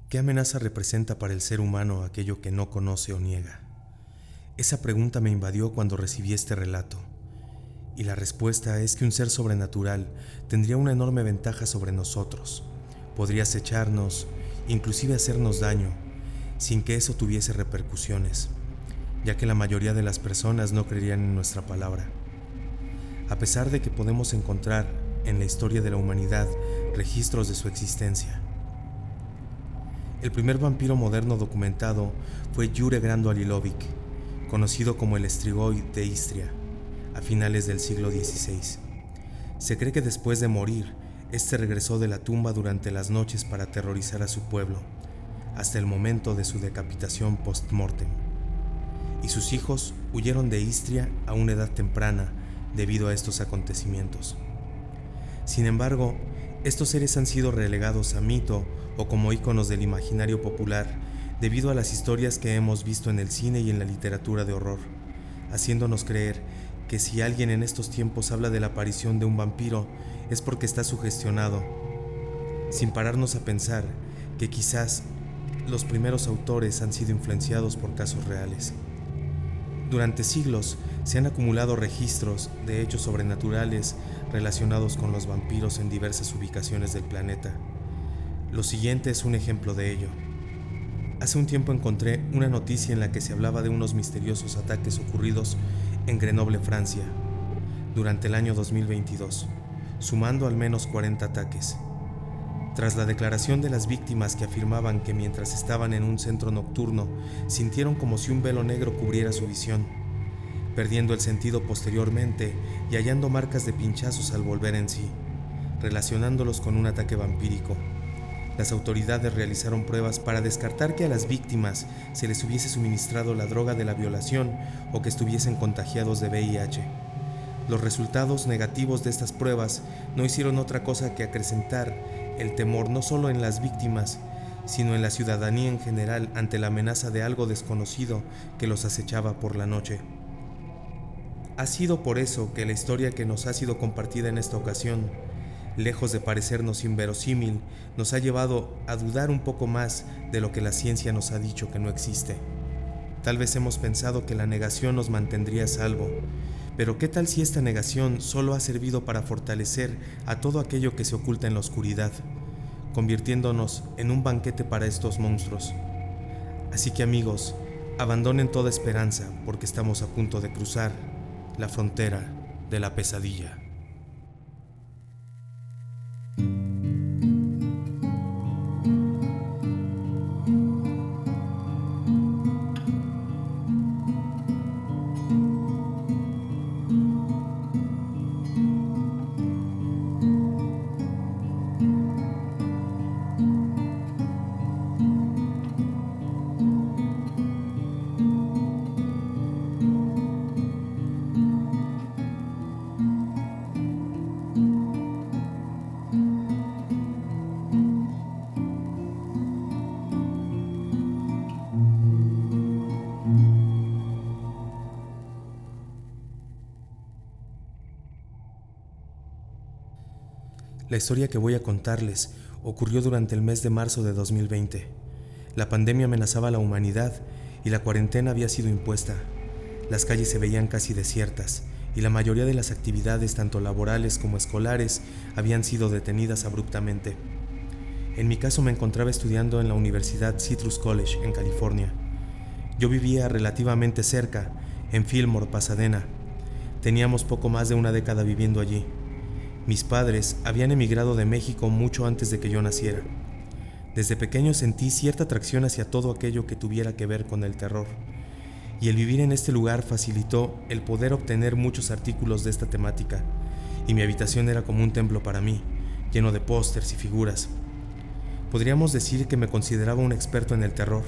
¿Qué amenaza representa para el ser humano aquello que no conoce o niega? Esa pregunta me invadió cuando recibí este relato, y la respuesta es que un ser sobrenatural tendría una enorme ventaja sobre nosotros. Podría acecharnos, inclusive hacernos daño, sin que eso tuviese repercusiones, ya que la mayoría de las personas no creerían en nuestra palabra. A pesar de que podemos encontrar en la historia de la humanidad registros de su existencia. El primer vampiro moderno documentado fue Jure Grando Alilovic, conocido como el Strigoi de Istria, a finales del siglo XVI. Se cree que después de morir, este regresó de la tumba durante las noches para aterrorizar a su pueblo, hasta el momento de su decapitación post-mortem. Y sus hijos huyeron de Istria a una edad temprana debido a estos acontecimientos. Sin embargo, estos seres han sido relegados a mito o como íconos del imaginario popular debido a las historias que hemos visto en el cine y en la literatura de horror, haciéndonos creer que si alguien en estos tiempos habla de la aparición de un vampiro es porque está sugestionado, sin pararnos a pensar que quizás los primeros autores han sido influenciados por casos reales. Durante siglos se han acumulado registros de hechos sobrenaturales relacionados con los vampiros en diversas ubicaciones del planeta. Lo siguiente es un ejemplo de ello. Hace un tiempo encontré una noticia en la que se hablaba de unos misteriosos ataques ocurridos en Grenoble, Francia, durante el año 2022, sumando al menos 40 ataques. Tras la declaración de las víctimas que afirmaban que mientras estaban en un centro nocturno sintieron como si un velo negro cubriera su visión, perdiendo el sentido posteriormente y hallando marcas de pinchazos al volver en sí, relacionándolos con un ataque vampírico. Las autoridades realizaron pruebas para descartar que a las víctimas se les hubiese suministrado la droga de la violación o que estuviesen contagiados de VIH. Los resultados negativos de estas pruebas no hicieron otra cosa que acrecentar el temor no solo en las víctimas, sino en la ciudadanía en general ante la amenaza de algo desconocido que los acechaba por la noche. Ha sido por eso que la historia que nos ha sido compartida en esta ocasión, lejos de parecernos inverosímil, nos ha llevado a dudar un poco más de lo que la ciencia nos ha dicho que no existe. Tal vez hemos pensado que la negación nos mantendría a salvo, pero ¿qué tal si esta negación solo ha servido para fortalecer a todo aquello que se oculta en la oscuridad, convirtiéndonos en un banquete para estos monstruos? Así que amigos, abandonen toda esperanza porque estamos a punto de cruzar la frontera de la pesadilla. La historia que voy a contarles ocurrió durante el mes de marzo de 2020. La pandemia amenazaba a la humanidad y la cuarentena había sido impuesta. Las calles se veían casi desiertas y la mayoría de las actividades, tanto laborales como escolares, habían sido detenidas abruptamente. En mi caso me encontraba estudiando en la Universidad Citrus College en California. Yo vivía relativamente cerca, en Fillmore, Pasadena. Teníamos poco más de una década viviendo allí. Mis padres habían emigrado de México mucho antes de que yo naciera. Desde pequeño sentí cierta atracción hacia todo aquello que tuviera que ver con el terror, y el vivir en este lugar facilitó el poder obtener muchos artículos de esta temática, y mi habitación era como un templo para mí, lleno de pósters y figuras. Podríamos decir que me consideraba un experto en el terror.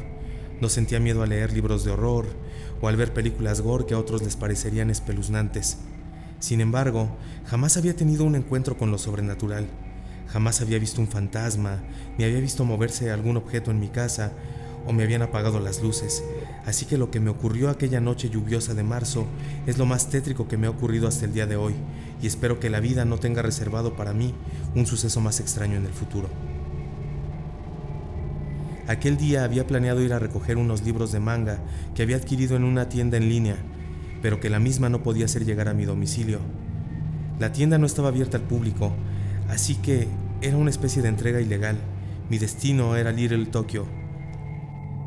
No sentía miedo a leer libros de horror o al ver películas gore que a otros les parecerían espeluznantes. Sin embargo, jamás había tenido un encuentro con lo sobrenatural. Jamás había visto un fantasma, ni había visto moverse algún objeto en mi casa, o me habían apagado las luces. Así que lo que me ocurrió aquella noche lluviosa de marzo es lo más tétrico que me ha ocurrido hasta el día de hoy, y espero que la vida no tenga reservado para mí un suceso más extraño en el futuro. Aquel día había planeado ir a recoger unos libros de manga que había adquirido en una tienda en línea, pero que la misma no podía hacer llegar a mi domicilio. La tienda no estaba abierta al público, así que era una especie de entrega ilegal. Mi destino era Little Tokyo.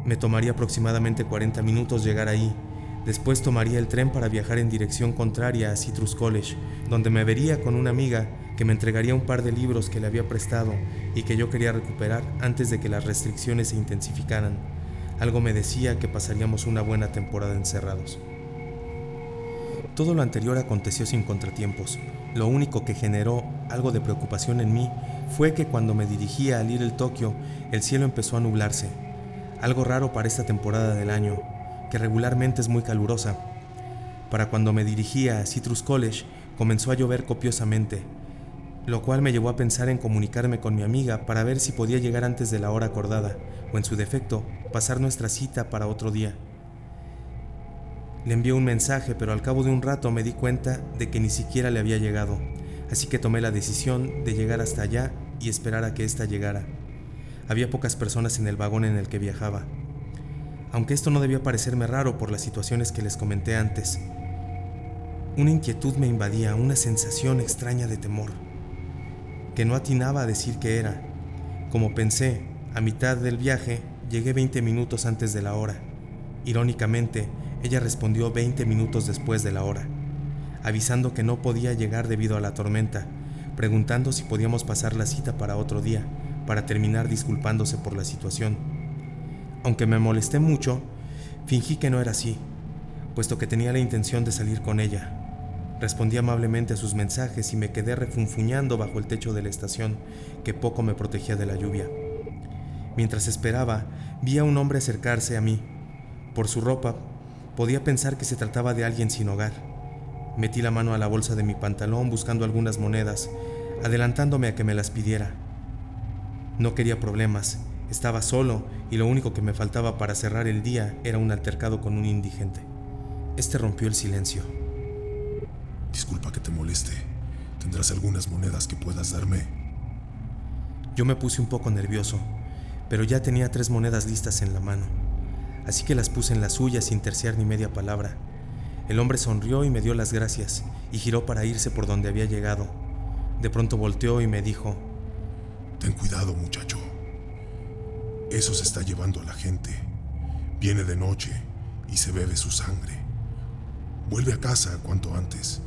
Me tomaría aproximadamente 40 minutos llegar ahí. Después tomaría el tren para viajar en dirección contraria a Citrus College, donde me vería con una amiga que me entregaría un par de libros que le había prestado y que yo quería recuperar antes de que las restricciones se intensificaran. Algo me decía que pasaríamos una buena temporada encerrados. Todo lo anterior aconteció sin contratiempos. Lo único que generó algo de preocupación en mí fue que cuando me dirigía a Little Tokyo, el cielo empezó a nublarse. Algo raro para esta temporada del año, que regularmente es muy calurosa. Para cuando me dirigía a Citrus College, comenzó a llover copiosamente, lo cual me llevó a pensar en comunicarme con mi amiga para ver si podía llegar antes de la hora acordada, o en su defecto, pasar nuestra cita para otro día. Le envié un mensaje, pero al cabo de un rato me di cuenta de que ni siquiera le había llegado, así que tomé la decisión de llegar hasta allá y esperar a que ésta llegara. Había pocas personas en el vagón en el que viajaba, aunque esto no debía parecerme raro por las situaciones que les comenté antes. Una inquietud me invadía, una sensación extraña de temor, que no atinaba a decir qué era. Como pensé, a mitad del viaje llegué 20 minutos antes de la hora. Irónicamente, ella respondió 20 minutos después de la hora, avisando que no podía llegar debido a la tormenta, preguntando si podíamos pasar la cita para otro día, para terminar disculpándose por la situación. Aunque me molesté mucho, fingí que no era así, puesto que tenía la intención de salir con ella. Respondí amablemente a sus mensajes y me quedé refunfuñando bajo el techo de la estación, que poco me protegía de la lluvia. Mientras esperaba, vi a un hombre acercarse a mí. Por su ropa, podía pensar que se trataba de alguien sin hogar. Metí la mano a la bolsa de mi pantalón buscando algunas monedas, adelantándome a que me las pidiera. No quería problemas, estaba solo y lo único que me faltaba para cerrar el día era un altercado con un indigente. Este rompió el silencio. Disculpa que te moleste. ¿Tendrás algunas monedas que puedas darme? Yo me puse un poco nervioso, pero ya tenía 3 monedas listas en la mano, así que las puse en la suya sin terciar ni media palabra. El hombre sonrió y me dio las gracias, y giró para irse por donde había llegado. De pronto volteó y me dijo: Ten cuidado, muchacho. Eso se está llevando a la gente. Viene de noche y se bebe su sangre. Vuelve a casa cuanto antes.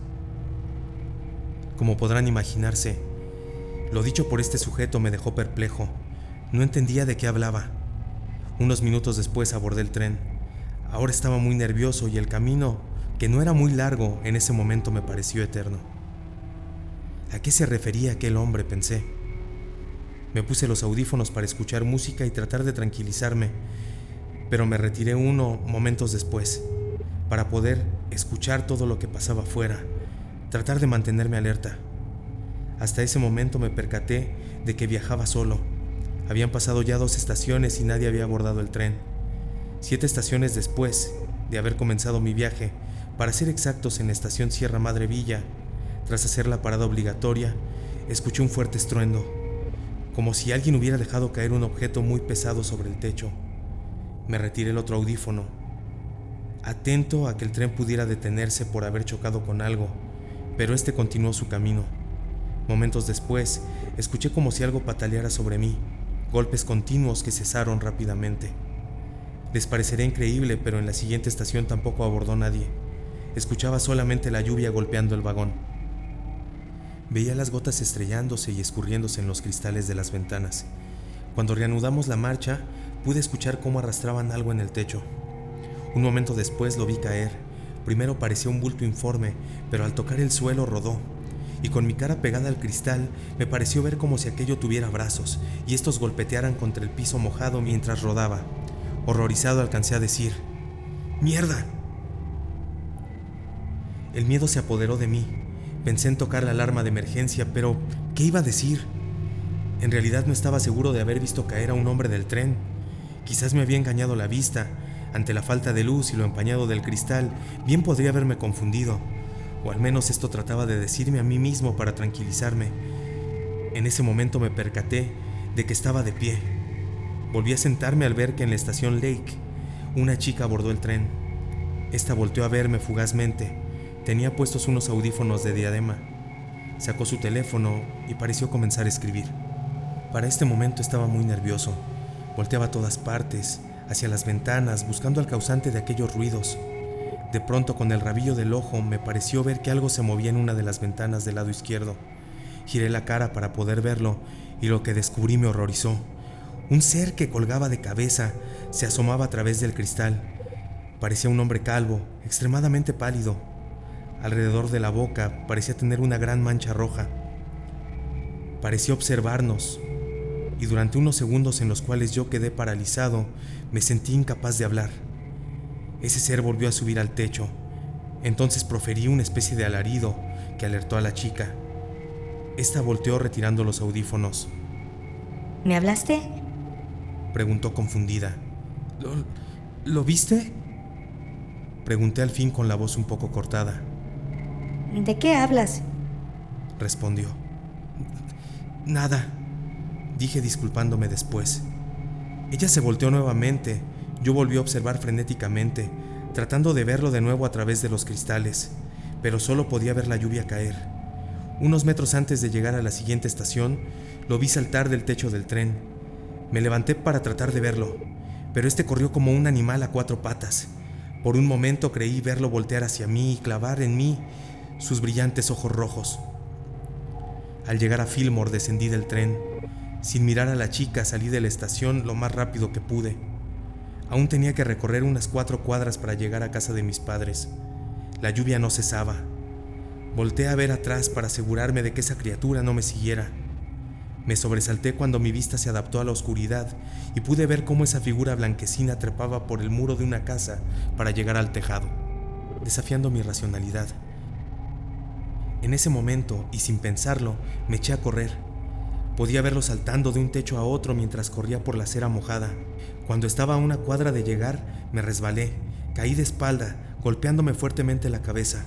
Como podrán imaginarse, lo dicho por este sujeto me dejó perplejo. No entendía de qué hablaba. Unos minutos después abordé el tren. Ahora estaba muy nervioso y el camino, que no era muy largo, en ese momento me pareció eterno. ¿A qué se refería aquel hombre?, pensé. Me puse los audífonos para escuchar música y tratar de tranquilizarme, pero me retiré momentos después, para poder escuchar todo lo que pasaba afuera, tratar de mantenerme alerta. Hasta ese momento me percaté de que viajaba solo. Habían pasado ya 2 estaciones y nadie había abordado el tren. 7 estaciones después de haber comenzado mi viaje, para ser exactos en la estación Sierra Madre Villa, tras hacer la parada obligatoria, escuché un fuerte estruendo, como si alguien hubiera dejado caer un objeto muy pesado sobre el techo. Me retiré el otro audífono, atento a que el tren pudiera detenerse por haber chocado con algo, pero este continuó su camino. Momentos después, escuché como si algo pataleara sobre mí, golpes continuos que cesaron rápidamente. Les parecerá increíble, pero en la siguiente estación tampoco abordó nadie. Escuchaba solamente la lluvia golpeando el vagón. Veía las gotas estrellándose y escurriéndose en los cristales de las ventanas. Cuando reanudamos la marcha, pude escuchar cómo arrastraban algo en el techo. Un momento después lo vi caer. Primero parecía un bulto informe, pero al tocar el suelo rodó, y con mi cara pegada al cristal me pareció ver como si aquello tuviera brazos, y estos golpetearan contra el piso mojado mientras rodaba. Horrorizado alcancé a decir: ¡Mierda! El miedo se apoderó de mí. Pensé en tocar la alarma de emergencia, pero ¿qué iba a decir? En realidad no estaba seguro de haber visto caer a un hombre del tren. Quizás me había engañado la vista. Ante la falta de luz y lo empañado del cristal, bien podría haberme confundido, o al menos esto trataba de decirme a mí mismo para tranquilizarme. En ese momento me percaté de que estaba de pie. Volví a sentarme al ver que en la estación Lake una chica abordó el tren. Esta volteó a verme fugazmente. Tenía puestos unos audífonos de diadema. Sacó su teléfono y pareció comenzar a escribir. Para este momento estaba muy nervioso. Volteaba a todas partes, hacia las ventanas, buscando al causante de aquellos ruidos. De pronto, con el rabillo del ojo, me pareció ver que algo se movía en una de las ventanas del lado izquierdo. Giré la cara para poder verlo y lo que descubrí me horrorizó. Un ser que colgaba de cabeza se asomaba a través del cristal. Parecía un hombre calvo, extremadamente pálido. Alrededor de la boca parecía tener una gran mancha roja. Parecía observarnos, y durante unos segundos en los cuales yo quedé paralizado, me sentí incapaz de hablar. Ese ser volvió a subir al techo. Entonces proferí una especie de alarido que alertó a la chica. Esta volteó retirando los audífonos. ¿Me hablaste? Preguntó confundida. ¿Lo viste? Pregunté al fin con la voz un poco cortada. ¿De qué hablas? Respondió. Nada, dije disculpándome después. Ella se volteó nuevamente. Yo volví a observar frenéticamente, tratando de verlo de nuevo a través de los cristales, pero solo podía ver la lluvia caer. Unos metros antes de llegar a la siguiente estación, lo vi saltar del techo del tren. Me levanté para tratar de verlo, pero este corrió como un animal a 4 patas. Por un momento creí verlo voltear hacia mí y clavar en mí sus brillantes ojos rojos. Al llegar a Fillmore descendí del tren. Sin mirar a la chica salí de la estación lo más rápido que pude. Aún tenía que recorrer unas 4 cuadras para llegar a casa de mis padres. La lluvia no cesaba. Volteé a ver atrás para asegurarme de que esa criatura no me siguiera. Me sobresalté cuando mi vista se adaptó a la oscuridad y pude ver cómo esa figura blanquecina trepaba por el muro de una casa para llegar al tejado, desafiando mi racionalidad. En ese momento, y sin pensarlo, me eché a correr. Podía verlo saltando de un techo a otro mientras corría por la acera mojada. Cuando estaba a 1 cuadra de llegar, me resbalé, caí de espalda, golpeándome fuertemente la cabeza.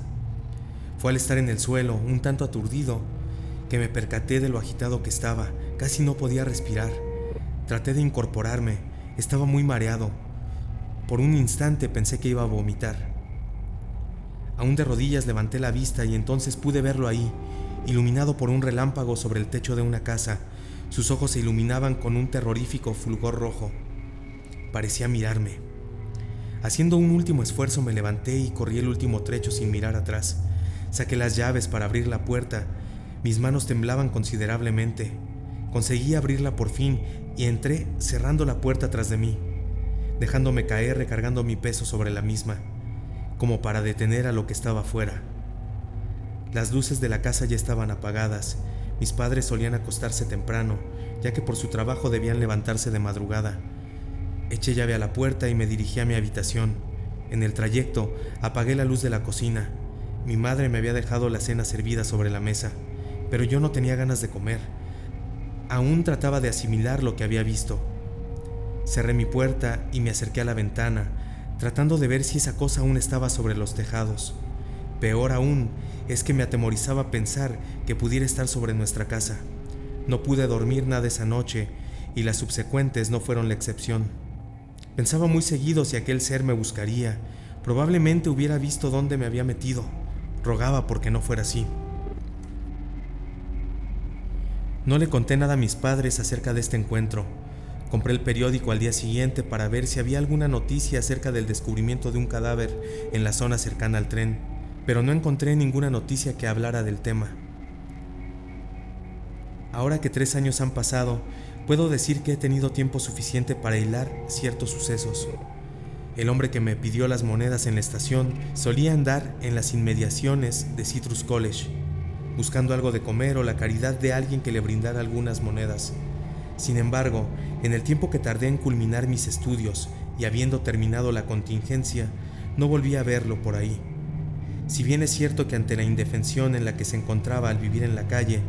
Fue al estar en el suelo, un tanto aturdido, que me percaté de lo agitado que estaba. Casi no podía respirar. Traté de incorporarme, estaba muy mareado. Por un instante pensé que iba a vomitar. Aún de rodillas levanté la vista y entonces pude verlo ahí, iluminado por un relámpago sobre el techo de una casa. Sus ojos se iluminaban con un terrorífico fulgor rojo. Parecía mirarme. Haciendo un último esfuerzo me levanté y corrí el último trecho sin mirar atrás. Saqué las llaves para abrir la puerta. Mis manos temblaban considerablemente. Conseguí abrirla por fin y entré cerrando la puerta tras de mí, dejándome caer recargando mi peso sobre la misma, como para detener a lo que estaba afuera. Las luces de la casa ya estaban apagadas. Mis padres solían acostarse temprano, ya que por su trabajo debían levantarse de madrugada. Eché llave a la puerta y me dirigí a mi habitación. En el trayecto apagué la luz de la cocina. Mi madre me había dejado la cena servida sobre la mesa, pero yo no tenía ganas de comer. Aún trataba de asimilar lo que había visto. Cerré mi puerta y me acerqué a la ventana, tratando de ver si esa cosa aún estaba sobre los tejados. Peor aún es que me atemorizaba pensar que pudiera estar sobre nuestra casa. No pude dormir nada esa noche y las subsecuentes no fueron la excepción. Pensaba muy seguido si aquel ser me buscaría. Probablemente hubiera visto dónde me había metido. Rogaba porque no fuera así. No le conté nada a mis padres acerca de este encuentro. Compré el periódico al día siguiente para ver si había alguna noticia acerca del descubrimiento de un cadáver en la zona cercana al tren, pero no encontré ninguna noticia que hablara del tema. Ahora que 3 años han pasado, puedo decir que he tenido tiempo suficiente para hilar ciertos sucesos. El hombre que me pidió las monedas en la estación solía andar en las inmediaciones de Citrus College, buscando algo de comer o la caridad de alguien que le brindara algunas monedas. Sin embargo, en el tiempo que tardé en culminar mis estudios y habiendo terminado la contingencia, no volví a verlo por ahí. Si bien es cierto que ante la indefensión en la que se encontraba al vivir en la calle,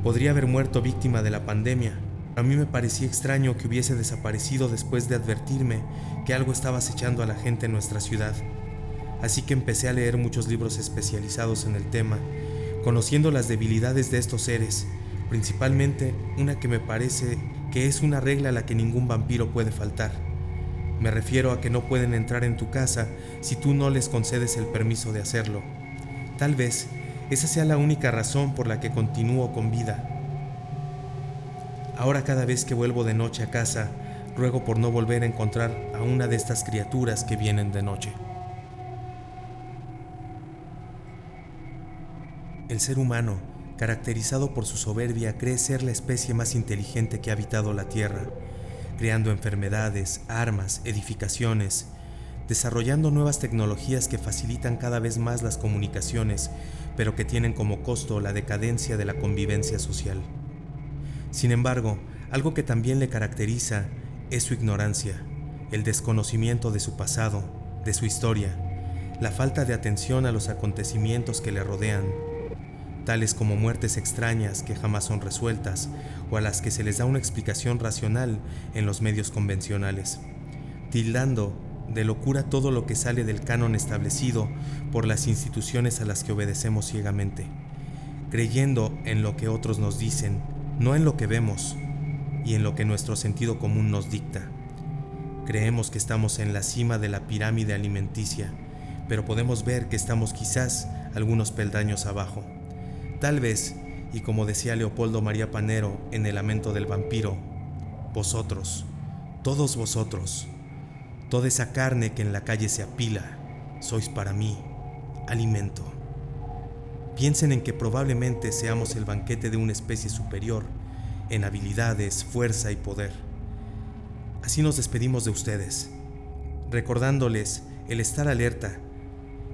podría haber muerto víctima de la pandemia, a mí me parecía extraño que hubiese desaparecido después de advertirme que algo estaba acechando a la gente en nuestra ciudad. Así que empecé a leer muchos libros especializados en el tema, conociendo las debilidades de estos seres, principalmente una que me parece que es una regla a la que ningún vampiro puede faltar. Me refiero a que no pueden entrar en tu casa si tú no les concedes el permiso de hacerlo. Tal vez esa sea la única razón por la que continúo con vida. Ahora cada vez que vuelvo de noche a casa, ruego por no volver a encontrar a una de estas criaturas que vienen de noche. El ser humano, caracterizado por su soberbia, cree ser la especie más inteligente que ha habitado la Tierra, creando enfermedades, armas, edificaciones, desarrollando nuevas tecnologías que facilitan cada vez más las comunicaciones, pero que tienen como costo la decadencia de la convivencia social. Sin embargo, algo que también le caracteriza es su ignorancia, el desconocimiento de su pasado, de su historia, la falta de atención a los acontecimientos que le rodean, tales como muertes extrañas que jamás son resueltas o a las que se les da una explicación racional en los medios convencionales, tildando de locura todo lo que sale del canon establecido por las instituciones a las que obedecemos ciegamente, creyendo en lo que otros nos dicen, no en lo que vemos y en lo que nuestro sentido común nos dicta. Creemos que estamos en la cima de la pirámide alimenticia, pero podemos ver que estamos quizás algunos peldaños abajo. Tal vez, y como decía Leopoldo María Panero en El lamento del vampiro, vosotros, todos vosotros, toda esa carne que en la calle se apila, sois para mí alimento. Piensen en que probablemente seamos el banquete de una especie superior en habilidades, fuerza y poder. Así nos despedimos de ustedes, recordándoles el estar alerta,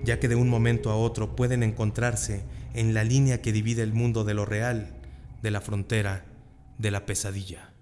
ya que de un momento a otro pueden encontrarse en la línea que divide el mundo de lo real, de la frontera, de la pesadilla.